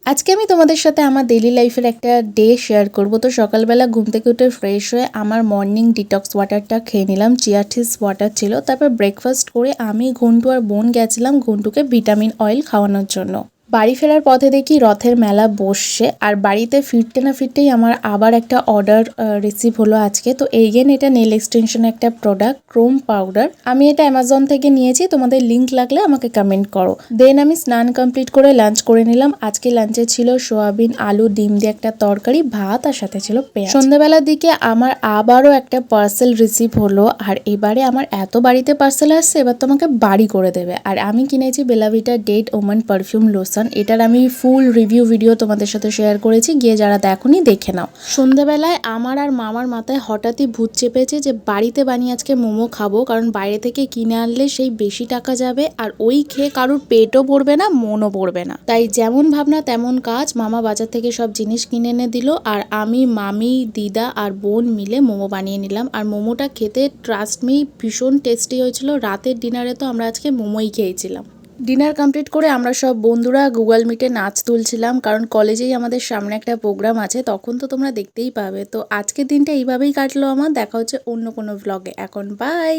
আজকে আমি তোমাদের সাথে আমার ডেইলি লাইফের একটা ডে শেয়ার করব। তো সকালবেলা ঘুম থেকে উঠে ফ্রেশ হয়ে আমার মর্নিং ডিটক্স ওয়াটারটা খেয়ে নিলাম। চিয়া সিডস ওয়াটার ছিল। তারপর ব্রেকফাস্ট করে আমি ঘন্টু আর বোন গেছিলাম ঘন্টুকে ভিটামিন অয়েল খাওয়ানোর জন্য। বাড়ি ফেরার পথে দেখি রথের মেলা বসছে, আর বাড়িতে ফিরতে না ফিরতেই আমার আবার একটা অর্ডার রিসিভ হলো আজকে। তো এইগেন এটা নেল এক্সটেনশনের একটা প্রোডাক্ট ক্রোম পাউডার। আমি এটা অ্যামাজন থেকে নিয়েছি, তোমাদের লিঙ্ক লাগলে আমাকে কমেন্ট করো। দেন আমি স্নান কমপ্লিট করে লাঞ্চ করে নিলাম। আজকে লাঞ্চে ছিল সোয়াবিন আলু ডিম দিয়ে একটা তরকারি, ভাত, আর সাথে ছিল পেঁয়াজ। সন্ধ্যাবেলার দিকে আমার আবারও একটা পার্সেল রিসিভ হলো, আর এবারে আমার এত বাড়িতে পার্সেল আসছে, এবার তোমাকে বাড়ি করে দেবে। আর আমি কিনেছি বেলাভিটা ডেট ওমান পারফিউম লোশন। এটার আমি ফুল রিভিউ ভিডিও তোমাদের সাথে শেয়ার করেছি, গিয়ে যারা দেখোনি দেখে নাও। সন্ধ্যাবেলায় আমার আর মামার মাথায় হঠাৎই ভূত চেপেছে যে বাড়িতে বানিয়ে আজকে মোমো খাবো, কারণ বাইরে থেকে কিনে আনলে সেই বেশি টাকা যাবে, আর ওই খেয়ে কারোর পেটও ভরবে না, মনও ভরবে না। তাই যেমন ভাবনা তেমন কাজ, মামা বাজার থেকে সব জিনিস কিনে এনে দিল, আর আমি, মামি, দিদা আর বোন মিলে মোমো বানিয়ে নিলাম। আর মোমোটা খেতে ট্রাস্ট মি ভীষণ টেস্টি হয়েছিল। রাতের ডিনারে তো আমরা আজকে মোমোই খেয়েছিলাম। ডিনার কমপ্লিট করে আমরা সব বন্ধুরা গুগল মিটে নাচ তুলছিলাম, কারণ কলেজেই আমাদের সামনে একটা প্রোগ্রাম আছে, তখন তো তোমরা দেখতেই পাবে। তো আজকের দিনটা এইভাবেই কাটলো আমার। দেখা হচ্ছে অন্য কোনো ভ্লগে। এখন বাই।